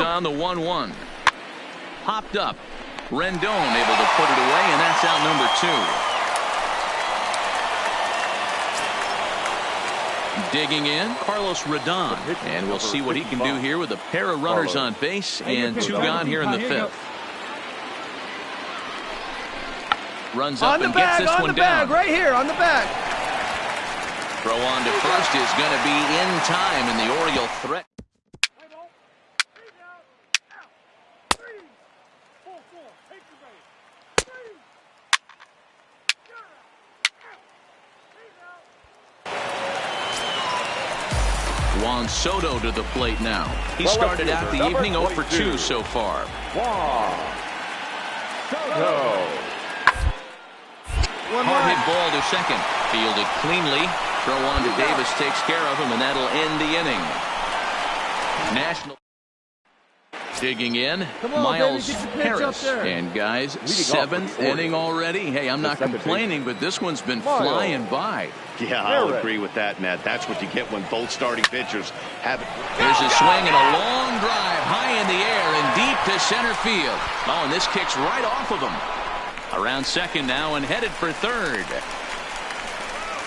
On the 1-1. Popped up. Rendon able to put it away, and that's out number 2. Digging in, Carlos Rodon. And we'll see what he can do here with a pair of runners on base and 2 gone here in the 5th. Runs up and gets this one down. Right here, on the back. Throw on to first is going to be in time, and the Oriole threat. Juan Soto to the plate now. He started out the evening 0 for 2 so far. Hard hit ball to second. Fielded cleanly. Throw on to Davis takes care of him, and that'll end the inning. National. Digging in, Miles Harris. And guys, 7th inning already. Hey, I'm not complaining, but this one's been flying by. Yeah, I'll agree with that, Matt. That's what you get when both starting pitchers have it. Here's a swing and a long drive high in the air and deep to center field. Oh, and this kicks right off of him. Around second now and headed for third.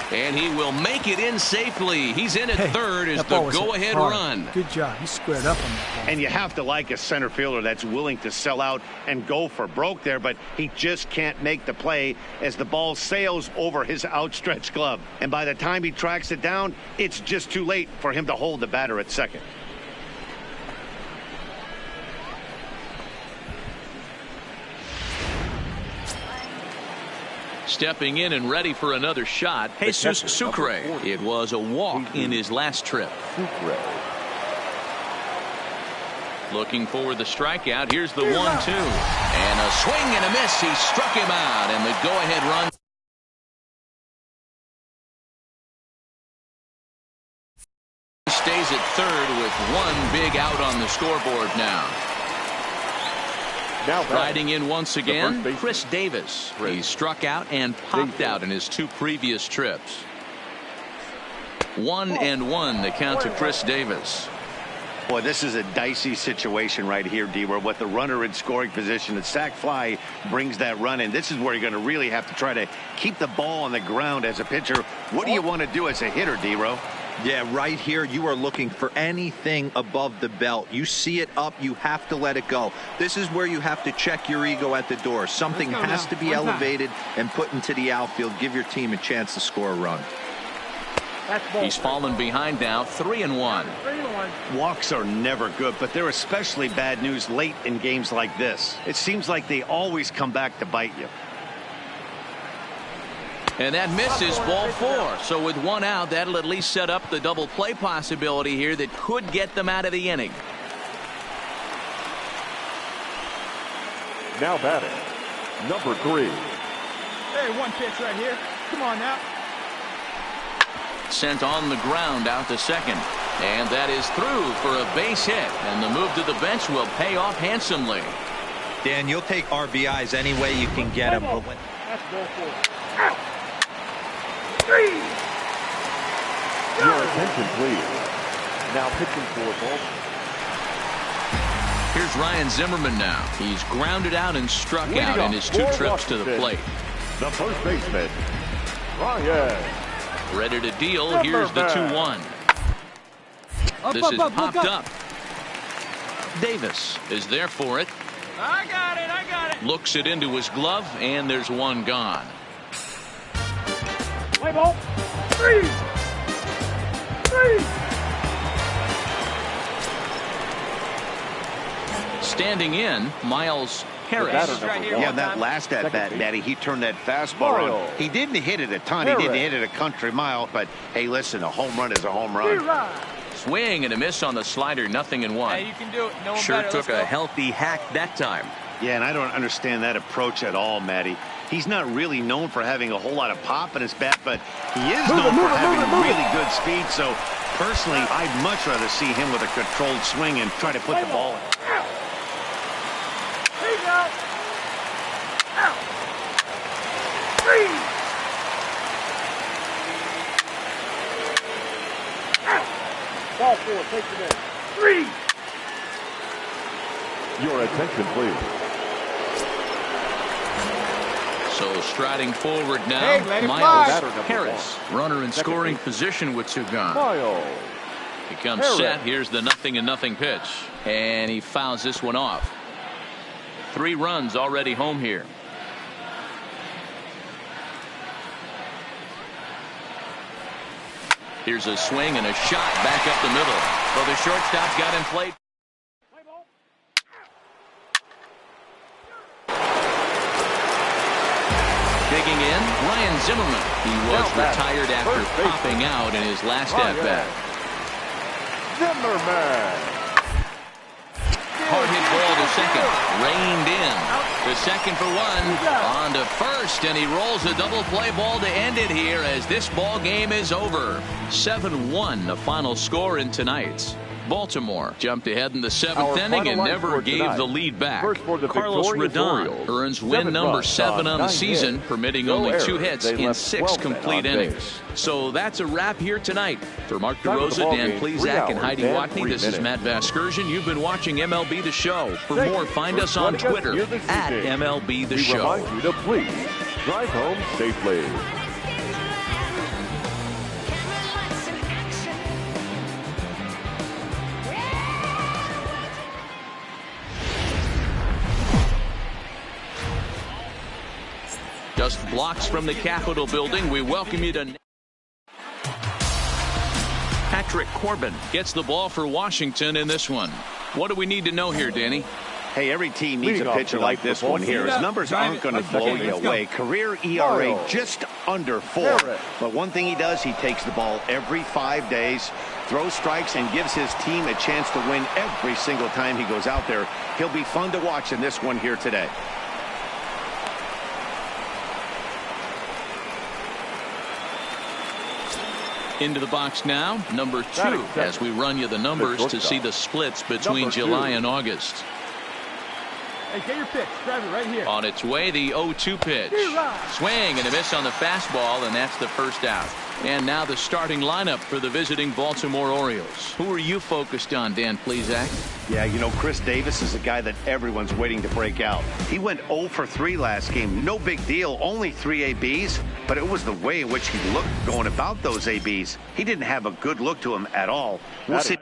And he will make it in safely. He's in at third as the go-ahead run. Good job. He squared up on that ball. And you have to like a center fielder that's willing to sell out and go for broke there, but he just can't make the play as the ball sails over his outstretched glove. And by the time he tracks it down, it's just too late for him to hold the batter at second. Stepping in and ready for another shot, Jesus Sucre. It was a walk in his last trip. Looking for the strikeout. Here's the 1-2. And a swing and a miss. He struck him out, and the go-ahead run. Stays at third with 1 big out on the scoreboard now. Riding in once again, Chris Davis. He struck out and popped out in his 2 previous trips. 1-1 the count to Chris Davis. Boy, this is a dicey situation right here, D, where with the runner in scoring position, the sac fly brings that run in. This is where you're going to really have to try to keep the ball on the ground as a pitcher. What do you want to do as a hitter, D-Ro? Yeah, right here, you are looking for anything above the belt. You see it up, you have to let it go. This is where you have to check your ego at the door. Something has to be elevated and put into the outfield. Give your team a chance to score a run. He's fallen behind now, 3-1. Walks are never good, but they're especially bad news late in games like this. It seems like they always come back to bite you. And that misses ball 4. So with 1 out, that'll at least set up the double play possibility here that could get them out of the inning. Now batting, number 3. Hey, 1 pitch right here. Come on now. Sent on the ground out to second. And that is through for a base hit. And the move to the bench will pay off handsomely. Dan, you'll take RBIs any way you can get them. But when... That's ball 4. Your attention, please. Now pitching for Baltimore. Here's Ryan Zimmerman now. He's grounded out and struck out in his 2 trips to the plate. The first baseman, Ryan. Ready to deal. Here's the 2-1. This is popped up. Davis is there for it. I got it. Looks it into his glove, and there's 1 gone. Play ball. 3. Standing in, Miles Harris. Yeah, that last at bat, Daddy, he turned that fastball on. He didn't hit it a ton. He didn't hit it a country mile, but hey, listen, a home run is a home run. Swing and a miss on the slider, 0-1. Hey, you can do it. No one Sure better. took a healthy hack that time. Yeah, and I don't understand that approach at all, Matty. He's not really known for having a whole lot of pop in his bat, but he is known for having really good speed. So, personally, I'd much rather see him with a controlled swing and try to put the ball in. Ball 4, take the net. 3. Your attention, please. So striding forward now, Hey, let it Miles fly. Harris, runner in scoring position with two gone. Miles. He comes set. Here's the 0-0 pitch. And he fouls this one off. 3 runs already home here. Here's a swing and a shot back up the middle. So the shortstop's got him played. Digging in, Ryan Zimmerman. He was retired after popping out in his last at-bat. Zimmerman. Hard hit ball to second. Reined in. The second for one. On to first, and he rolls a double play ball to end it here as this ball game is over. 7-1 the final score in tonight's. Baltimore jumped ahead in the 7th inning and never gave the lead back. Carlos Rodon earns win number 7 on the season, permitting only 2 hits in 6 complete innings. So that's a wrap here tonight. For Mark DeRosa, Dan Plesac, and Heidi Watney, this is Matt Vasgersian. You've been watching MLB The Show. For more, find us on Twitter at MLB The Show. We remind you to please drive home safely. Just blocks from the Capitol building, we welcome you to... Patrick Corbin gets the ball for Washington in this one. What do we need to know here, Danny? Hey, every team needs a pitcher like this one here. His numbers aren't going to blow you away. Career ERA just under 4. But one thing he does, he takes the ball every 5 days, throws strikes, and gives his team a chance to win every single time he goes out there. He'll be fun to watch in this one here today. Into the box now, number 2, as we run you the numbers to see the splits between July and August. Hey, get your pitch. Drive it right here. On its way, the 0-2 pitch. Swing and a miss on the fastball, and that's the first out. And now the starting lineup for the visiting Baltimore Orioles. Who are you focused on, Dan Plesac? Yeah, you know, Chris Davis is a guy that everyone's waiting to break out. He went 0 for 3 last game. No big deal, only 3 ABs, but it was the way in which he looked going about those ABs. He didn't have a good look to him at all. We'll see.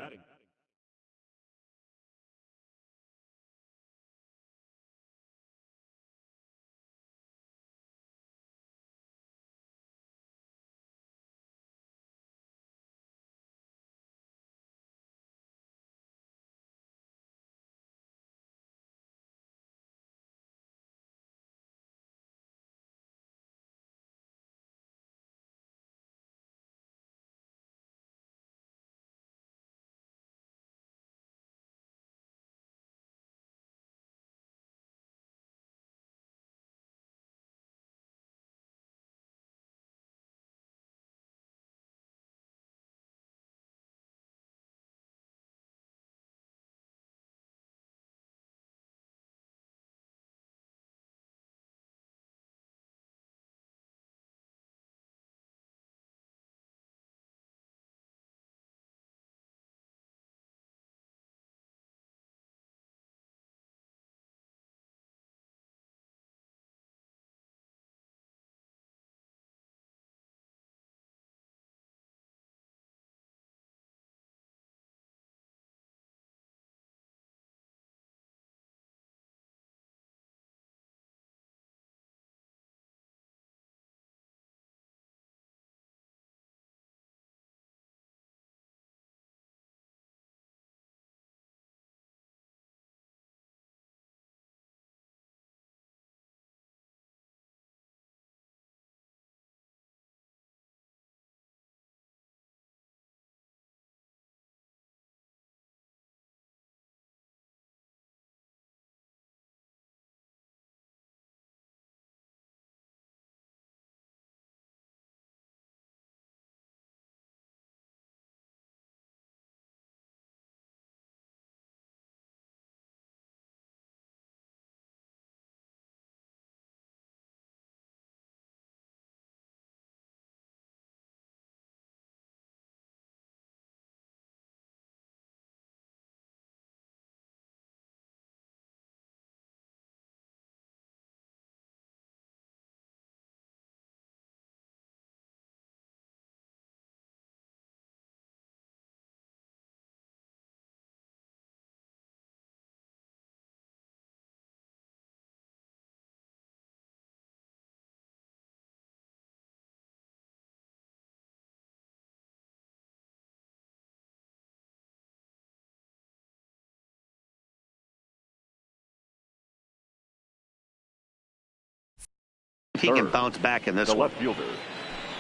he can bounce back in this the one. left fielder,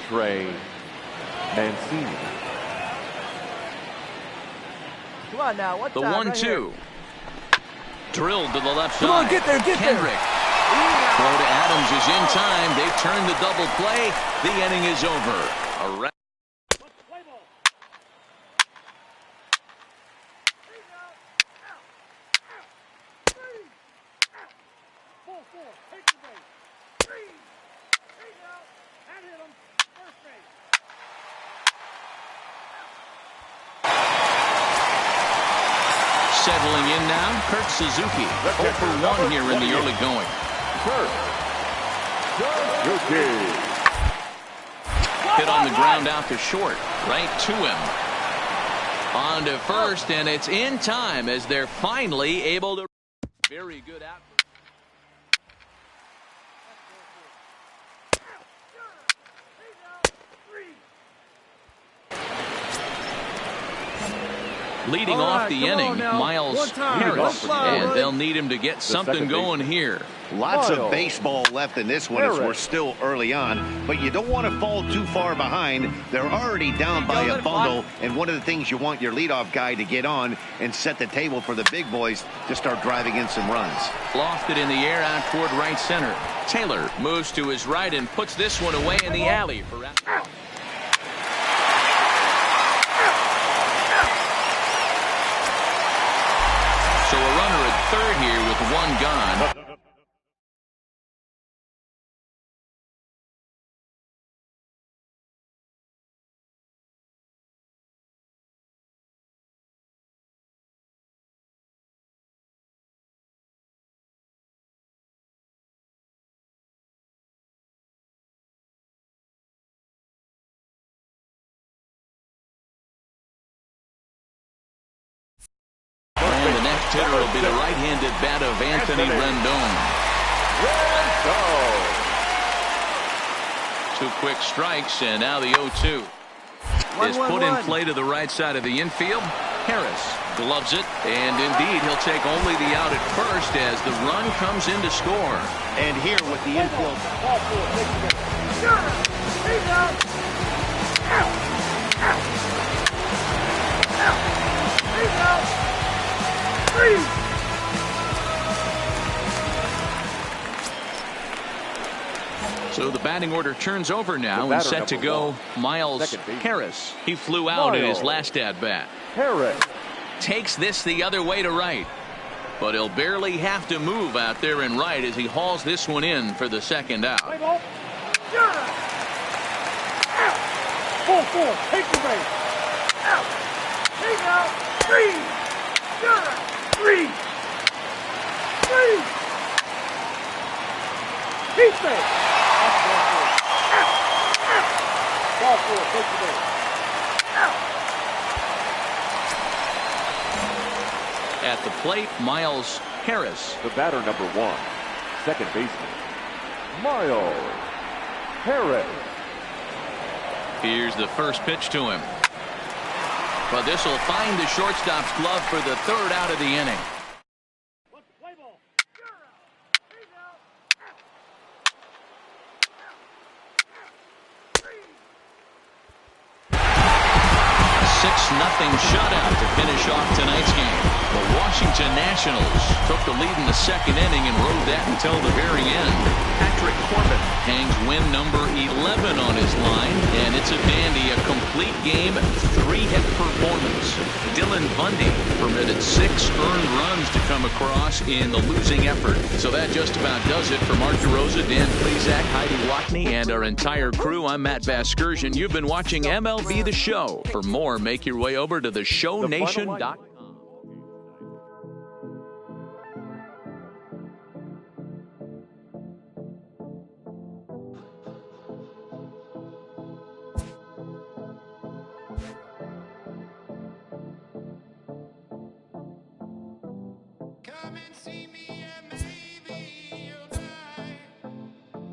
Trey Mancini. Come on now, what's The 1-2. Drilled to the left side. Come on, get there, get there. Kendrick. Throw to Adams is in time. They've turned the double play. The inning is over. Settling in now, Kurt Suzuki. 0 for 1 here in the early going. Hit on the ground out to short, right to him. On to first, and it's in time as they're finally able to. Very good out. Leading off the inning, Miles Harris, and they'll need him to get something going here. Lots of baseball left in this one as we're still early on, but you don't want to fall too far behind. They're already down by a bundle, and one of the things you want your leadoff guy to get on and set the table for the big boys to start driving in some runs. Lofted in the air out toward right center. Taylor moves to his right and puts this one away in the alley for out. So a runner at third here with one gone. And the next hitter will be the right-handed bat of Anthony Rendon. Two quick strikes, and now the 0-2 is put in play to the right side of the infield. Harris gloves it, and indeed he'll take only the out at first as the run comes in to score. And here with the infield. So the batting order turns over now and set to go Miles Harris. He flew out in his last at-bat. Harris Takes this the other way to right. But he'll barely have to move out there in right as he hauls this one in for the second out. Take the base. Out. Take out. Three. Keep it. Ball 4. Take the base. At the plate, Miles Harris. The batter number 1, second baseman, Miles Harris. Here's the first pitch to him. But this will find the shortstop's glove for the third out of the inning. Nothing shutout to finish off tonight's game. The Washington Nationals took the lead in the second inning and rode that until the very end. Patrick Corbin hangs win number 11 on his line, and it's a dandy, a complete game, 3-hit performance. Dylan Bundy permitted 6 earned runs to come across in the losing effort. So that just about does it for Mark DeRosa, Dan Plesac, Heidi Watney, and our entire crew. I'm Matt Vasgersian. You've been watching MLB The Show. For more, make your way over to theshownation.com. Come and see me and maybe you'll die,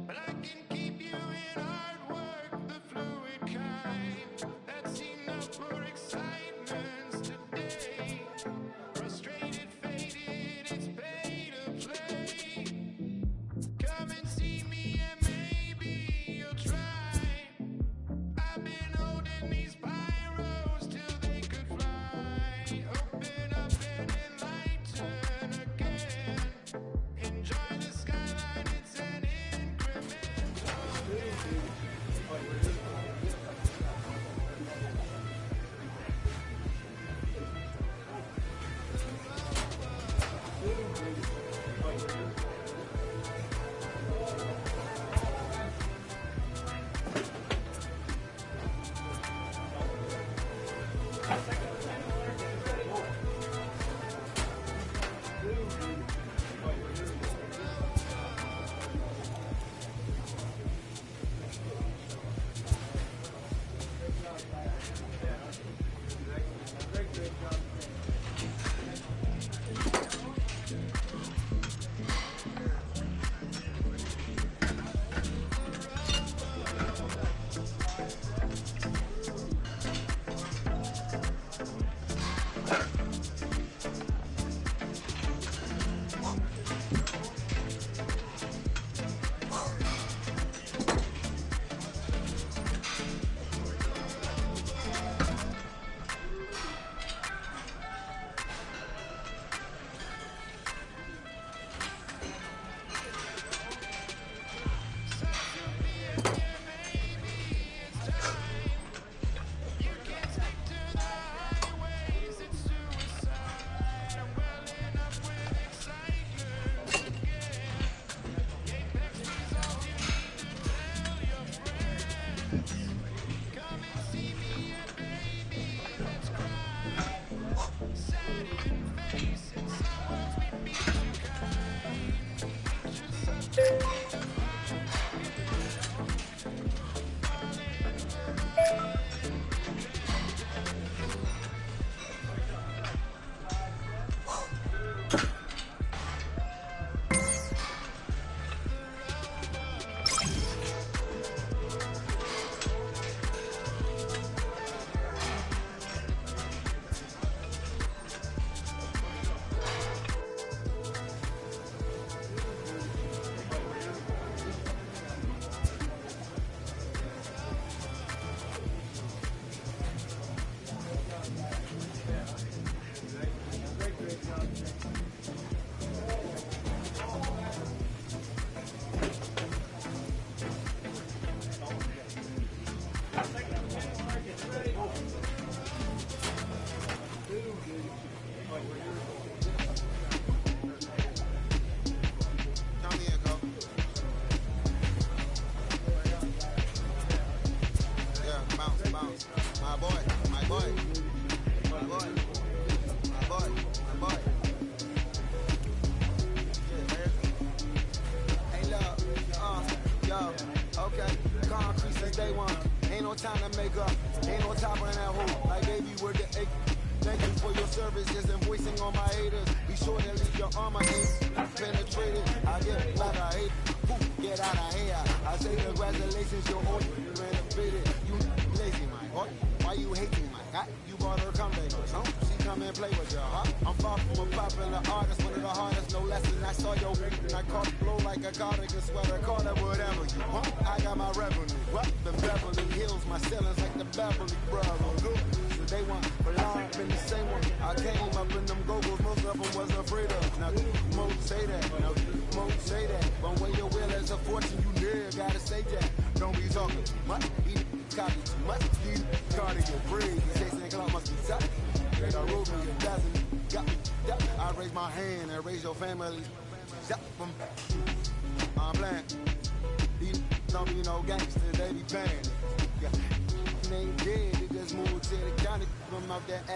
but I can keep you in hard work, the fluid kind that's enough for excitements today. Frustrated, faded, it's pay to play. Come and see me and maybe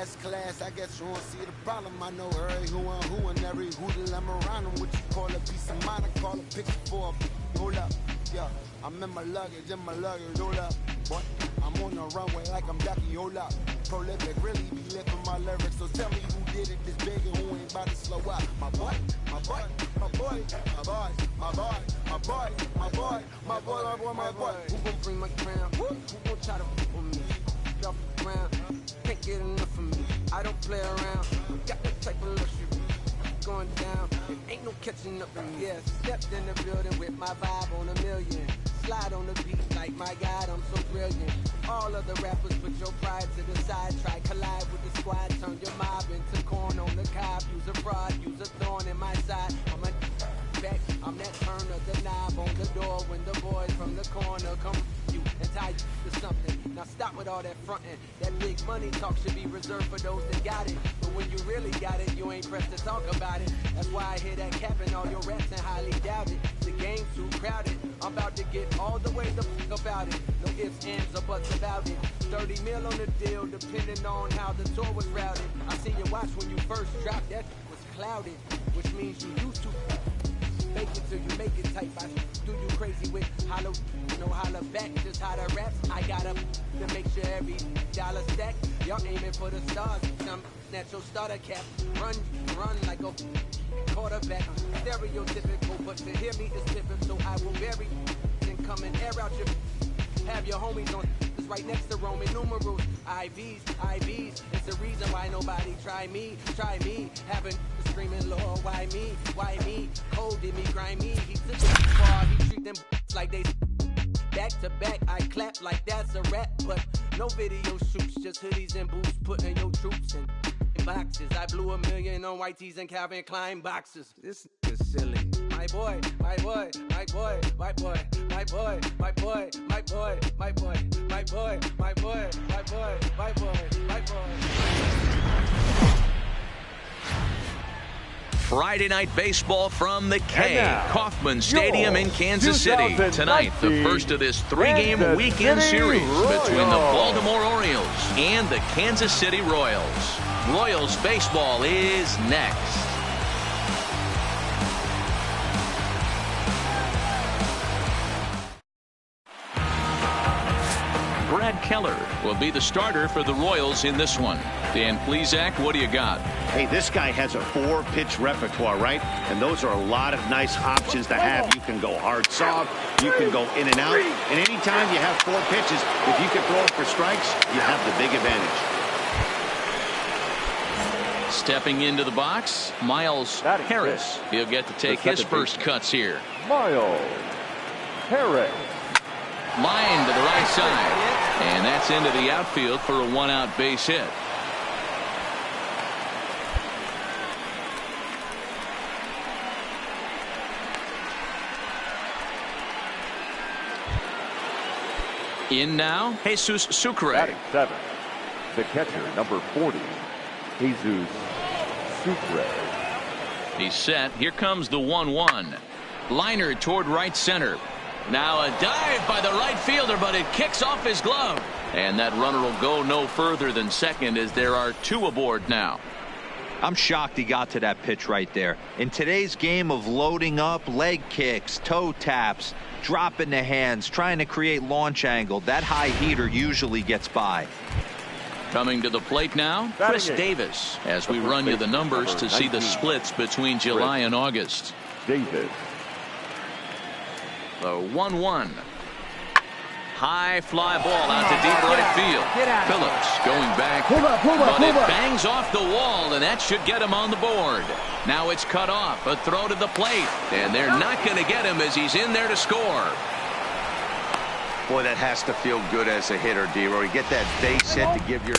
S-class, I guess you won't see the problem. I know her, who and every hoodle I'm around them. What you call a piece of mine, I call a picture for a hold up, yeah. I'm in my luggage, hold up. Boy, I'm on the runway like I'm Ducky, hold up. Prolific, really be lifting my lyrics. So tell me who did it this big and who ain't about to slow up. My boy, my boy, my boy, my boy, my boy, my boy, my boy, my boy, my boy, my boy. Who gon' bring my crown? Who gon' try to fuck with me? Drop around. Can't get enough of me, I don't play around. Got that type of luxury going down. It ain't no catching up with me. Yeah, stepped in the building with my vibe on a million. Slide on the beat like my God, I'm so brilliant. All of the rappers put your pride to the side. Try collide with the squad, turn your mob into corn on the cob. Use a fraud, use a thorn in my side. I'm a back, I'm that turn of the knob on the door when the boys from the corner come you and tie you to something. Now stop with all that frontin'. That big money talk should be reserved for those that got it. But when you really got it, you ain't pressed to talk about it. That's why I hear that cap in all your raps and highly doubt it. The game's too crowded. I'm about to get all the way the fuck about it. No ifs, ands, or buts about it. 30 mil on the deal, depending on how the tour was routed. I seen your watch when you first dropped, that was clouded, which means you used to fake it till you make it type. I do you crazy with hollow, no holler back, just how the raps. I got up to make sure every dollar stack. Y'all aiming for the stars, some natural starter cap. Run like a quarterback. Stereotypical, but to hear me is typical. So I will bury and come and air out your. Have your homies on. It's right next to Roman numerals. IVs. It's the reason why nobody try me. Having screaming, Lord, why me? Cold did me, grimy. He took it too far. He treat them like they back to back. I clap like that's a rap, but no video shoots, just hoodies and boots, putting your troops in boxes. I blew $1 million on white tees and Calvin Klein boxes. This is silly. My boy. Friday night baseball from the K, Kauffman Stadium in Kansas City. Tonight, the first of this three-game weekend series between the Baltimore Orioles and the Kansas City Royals. Royals baseball is next. Keller will be the starter for the Royals in this one. Dan Plesac, what do you got? Hey, this guy has a 4-pitch repertoire, right? And those are a lot of nice options to have. You can go hard, soft. You can go in and out. And anytime you have 4 pitches, if you can throw it for strikes, you have the big advantage. Stepping into the box, Miles Harris. He'll get to take his first cuts here. Miles Harris. Line to the right side. And that's into the outfield for a 1-out base hit. In now, Jesus Sucre. Batting 7. The catcher, number 40, Jesus Sucre. He's set. Here comes the 1-1. Liner toward right center. Now a dive by the right fielder, but it kicks off his glove. And that runner will go no further than second as there are 2 aboard now. I'm shocked he got to that pitch right there. In today's game of loading up, leg kicks, toe taps, dropping the hands, trying to create launch angle, that high heater usually gets by. Coming to the plate now, Chris Davis, as we run you the numbers to see the splits between July and August. Davis. The 1-1. High fly ball out to deep right field. Phillips going back, but it bangs off the wall, and that should get him on the board. Now it's cut off, a throw to the plate, and they're not going to get him as he's in there to score. Boy, that has to feel good as a hitter, D-Roy. You get that base hit to give your...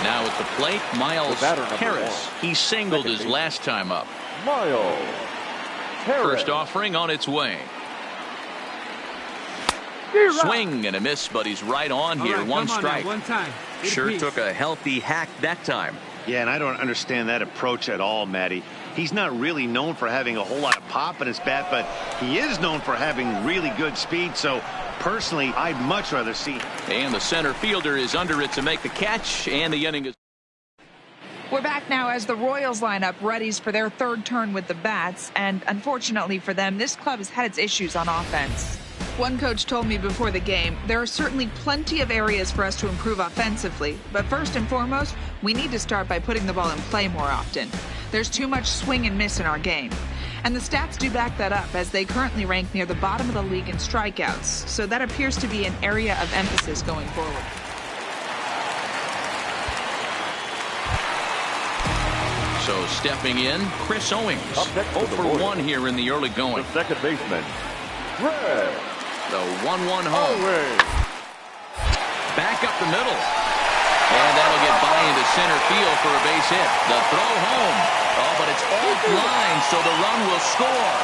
Now at the plate, Miles Harris. He singled his last time up. Miles Harris. First offering on its way. Swing and a miss, but he's right on here. One strike. One time. Sure took a healthy hack that time. Yeah, and I don't understand that approach at all, Matty. He's not really known for having a whole lot of pop in his bat, but he is known for having really good speed. So personally, I'd much rather see. And the center fielder is under it to make the catch, and the inning is. We're back now as the Royals line up readies for their third turn with the bats, and unfortunately for them, this club has had its issues on offense. One coach told me before the game, there are certainly plenty of areas for us to improve offensively, but first and foremost, we need to start by putting the ball in play more often. There's too much swing and miss in our game. And the stats do back that up, as they currently rank near the bottom of the league in strikeouts, so that appears to be an area of emphasis going forward. So stepping in, Chris Owings. 0 for 1 here in the early going. The second baseman, Greg. The 1-1 home. Owings. Back up the middle. And that'll get by into center field for a base hit. The throw home. Oh, but it's offline, so the run will score.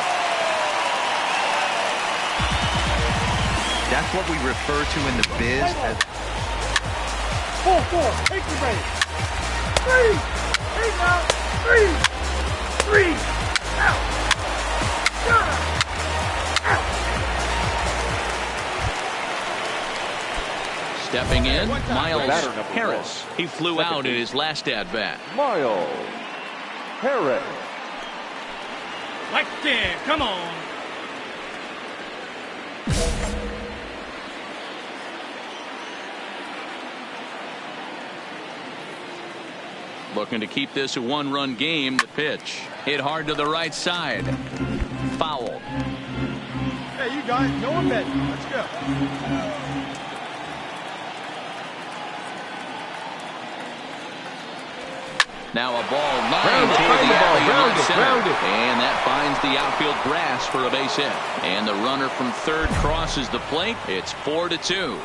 That's what we refer to in the biz as 4-4. Take the base. 3. 8 out. 3. 3. Out. Out. Stepping in, Miles Harris. He flew out in his last at-bat. Miles Harris. Right there. Come on. Looking to keep this a 1-run game. The pitch hit hard to the right side. Foul. Hey, you got it. No one bet. Let's go. Now a ball lined toward the alley in left center. And that finds the outfield grass for a base hit. And the runner from third crosses the plate. It's 4-2.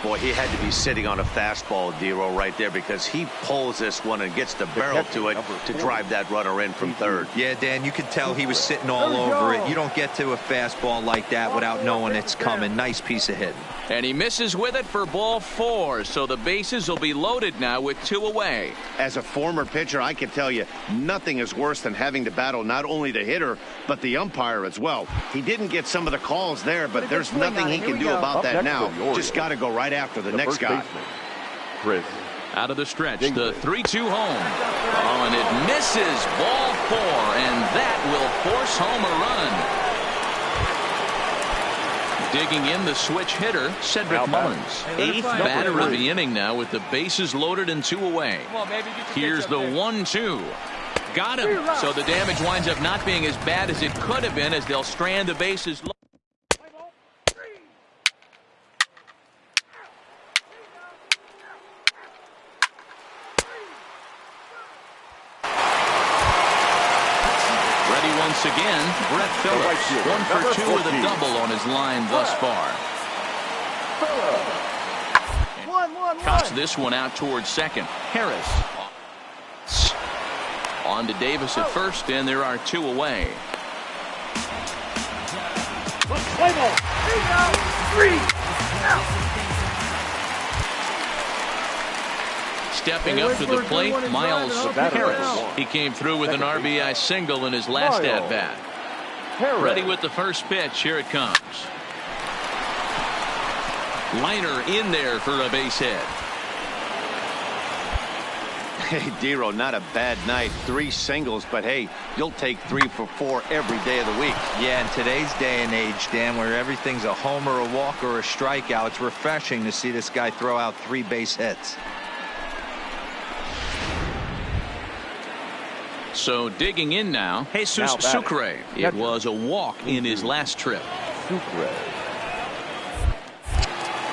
Boy, he had to be sitting on a fastball, D-Roy, right there, because he pulls this one and gets the barrel to it to drive that runner in from third. Yeah, Dan, you could tell he was sitting all over it. You don't get to a fastball like that without knowing it's coming. Nice piece of hitting. And he misses with it for ball 4, so the bases will be loaded now with 2 away. As a former pitcher, I can tell you nothing is worse than having to battle not only the hitter, but the umpire as well. He didn't get some of the calls there, but there's nothing he can do about that now. Just got to go right after the next guy. Chris Out of the stretch, the 3-2 home. Oh, and it misses. Ball 4, and that will force home a run. Digging in the switch hitter, Cedric Mullins. 8th batter of the inning now with the bases loaded and 2 away. Here's the 1-2. Got him. So the damage winds up not being as bad as it could have been as they'll strand the bases low. Once again, Brett Phillips, 1 for 2 with a double on his line thus far. Cops this one out towards second. Harris. On to Davis at first, and there are 2 away. Stepping up to the plate, Miles Harris. He came through with an RBI single in his last at-bat. Ready with the first pitch. Here it comes. Liner in there for a base hit. Hey, Dero, not a bad night. 3 singles, but hey, you'll take 3 for 4 every day of the week. Yeah, in today's day and age, Dan, where everything's a homer, a walk, or a strikeout, it's refreshing to see this guy throw out 3 base hits. So digging in now, Jesus Sucre. It was a walk in his last trip.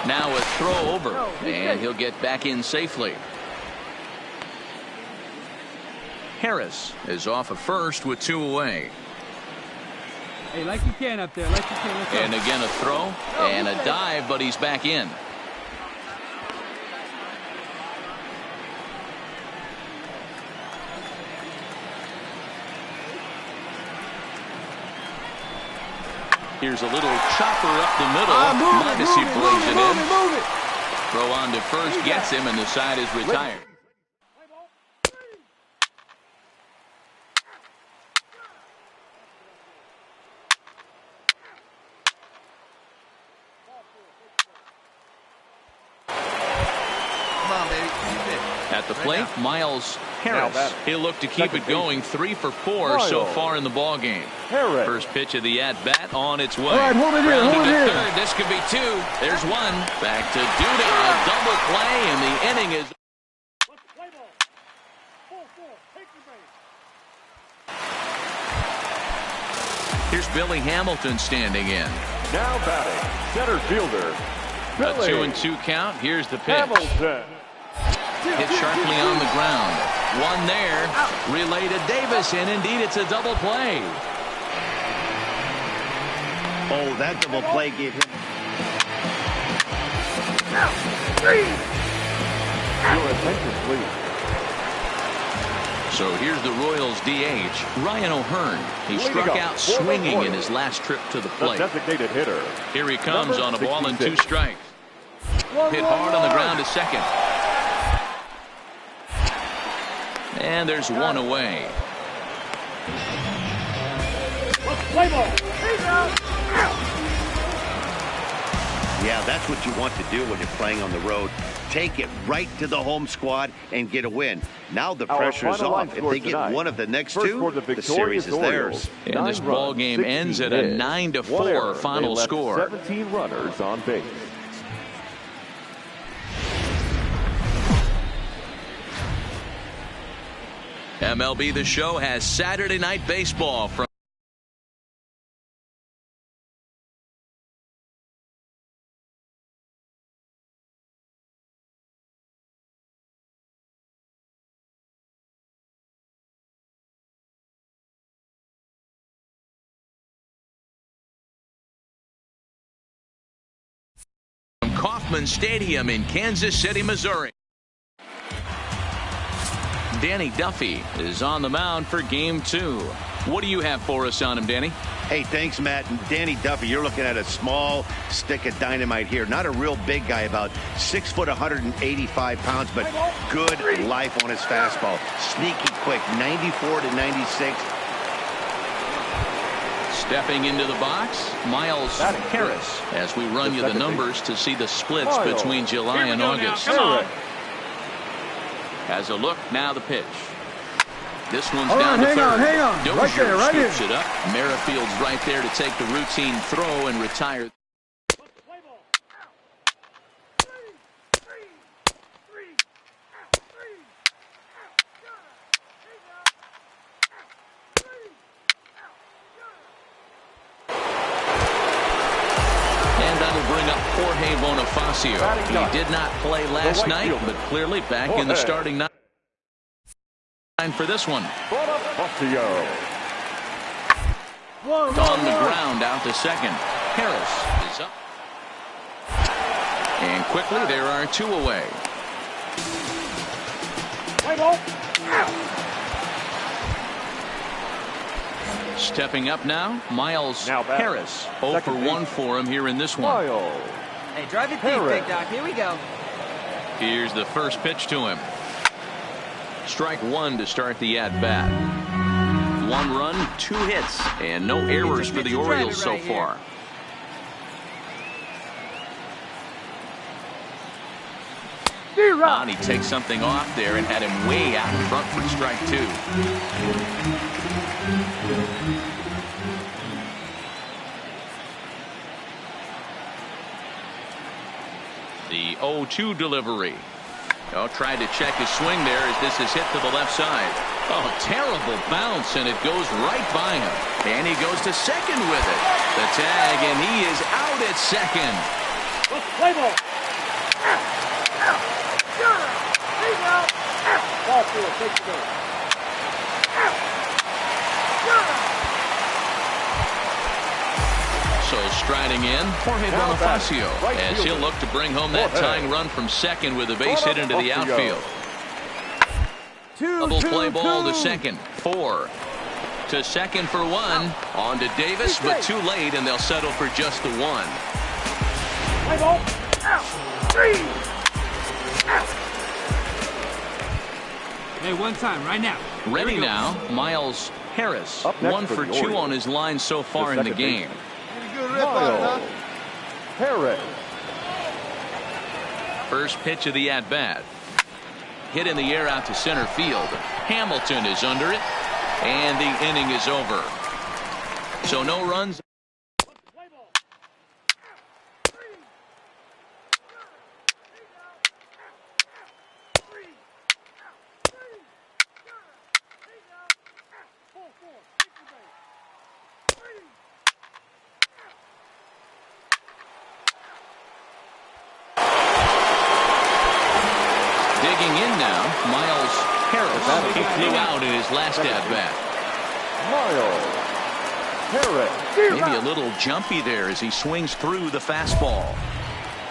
Now a throw over, and he'll get back in safely. Harris is off of first with 2 away. Hey, like you can up there, like you can. And again a throw and a dive, but he's back in. Here's a little chopper up the middle. Mondesi plays it in. Throw on to first, gets him, and the side is retired. At the plate, Miles Harris. He'll look to keep it going. 3 for 4 so far in the ball game. First pitch of the at-bat on its way. Grounded to third. This could be 2. There's 1. Back to Duda. A double play, and the inning is. Here's Billy Hamilton standing in. Now batting, center fielder. A 2-2 count. Here's the pitch. Hamilton. Hit sharply on the ground. 1 there. Relay to Davis, and indeed it's a double play. Oh, that double play gave him. Your attention, please. So here's the Royals DH, Ryan O'Hearn. He struck out swinging in his last trip to the plate. Designated hitter. Here he comes on a ball and 2 strikes. Hit hard on the ground to second. And there's 1 away. Yeah, that's what you want to do when you're playing on the road. Take it right to the home squad and get a win. Now the pressure is off. If they get one of the next 2, the series is theirs. And this ball game ends at a 9-4 final score. 17 runners on base. MLB The Show has Saturday Night Baseball from Kauffman Stadium in Kansas City, Missouri. Danny Duffy is on the mound for game 2. What do you have for us on him, Danny? Hey, thanks, Matt. And Danny Duffy, you're looking at a small stick of dynamite here. Not a real big guy, about 6 foot, 185 pounds, but good life on his fastball. Sneaky quick, 94 to 96. Stepping into the box, Miles Harris, as we run you the numbers to see the splits between July and August. Come on. Has a look, now the pitch. This one's Hold down on, to third. hang on. Dozier Right there, right scoops it up. Merrifield's right there to take the routine throw and retire. And that'll bring up Jorge Bonifacio. He did not play last night, but clearly back in the starting nine for this one. Bonifacio. On the ground, out to second. Harris is up. And quickly, there are two away. Stepping up now, Miles Harris. 0 for 1 for him here in this one. Hey, drive it deep, Big Doc. Here we go. Here's the first pitch to him. Strike one to start the at-bat. 1 run, 2 hits, and no errors for the Orioles so far. And he takes something off there and had him way out in front for strike 2. The 0-2 delivery. Oh, tried to check his swing there as this is hit to the left side. Oh, terrible bounce, and it goes right by him. And he goes to second with it. The tag, and he is out at second. Play ball. So striding in, Jorge Bonifacio, as he'll look to bring home that tying run from second with a base hit into the outfield. Double play ball to second. 4 to second for 1. On to Davis, but too late, and they'll settle for just the 1. Play ball. 3. Hey, one time, right now. Ready now, Miles Harris. Up next 1 for 2 on his line so far in the game. Miles Harris. First pitch of the at-bat. Hit in the air out to center field. Hamilton is under it, and the inning is over. So no runs. Digging in now, Miles Harris. He flew out in his last at-bat. Miles Harris. Maybe a little jumpy there as he swings through the fastball.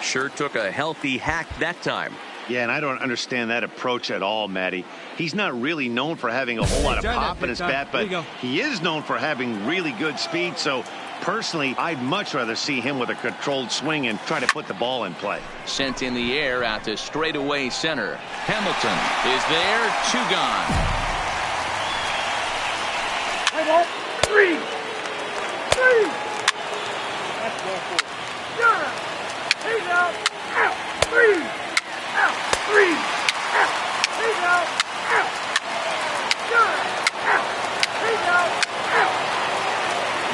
Sure took a healthy hack that time. Yeah, and I don't understand that approach at all, Matty. He's not really known for having a whole lot of pop in his bat, but he is known for having really good speed. So personally, I'd much rather see him with a controlled swing and try to put the ball in play. Sent in the air out to straightaway center. Hamilton is there, 2 gone. Play ball. 3. 3. That's well for it. He's out. 3. 3. He's out. He's out.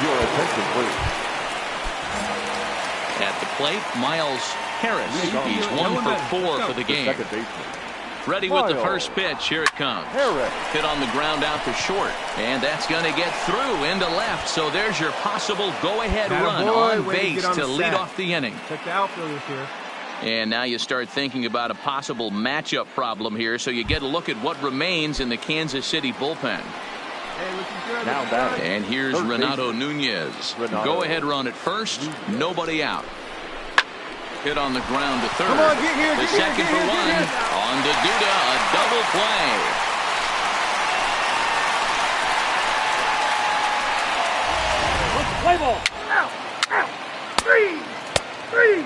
Your attention, please. At the plate, Miles Harris. He's 1 for 4 for the game. Second baseman. Ready with the first pitch. Here it comes. Harris. Hit on the ground out to short. And that's going to get through into left. So there's your possible go-ahead run on base to lead off the inning. Check the outfielders here. And now you start thinking about a possible matchup problem here. So you get a look at what remains in the Kansas City bullpen. Hey, looking good. Now batting. And here's Renato Nunez. Go-ahead run at first. Nobody out. Hit on the ground to third. Come on, get here, the get second here, for get 1. here. On to Duda, a double play. Play ball. Out. 3. 3.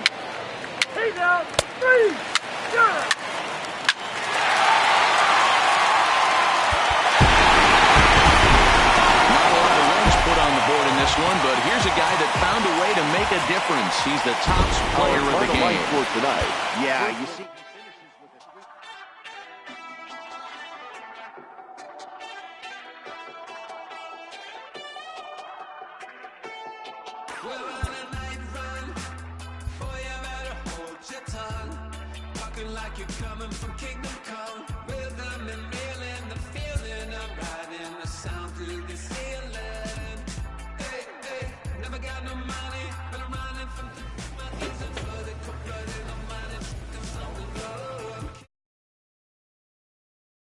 He's out. 3. Sure. One, but here's a guy that found a way to make a difference. He's the top player of the game. For tonight. Yeah, you see. looking like you're coming for kingdom come.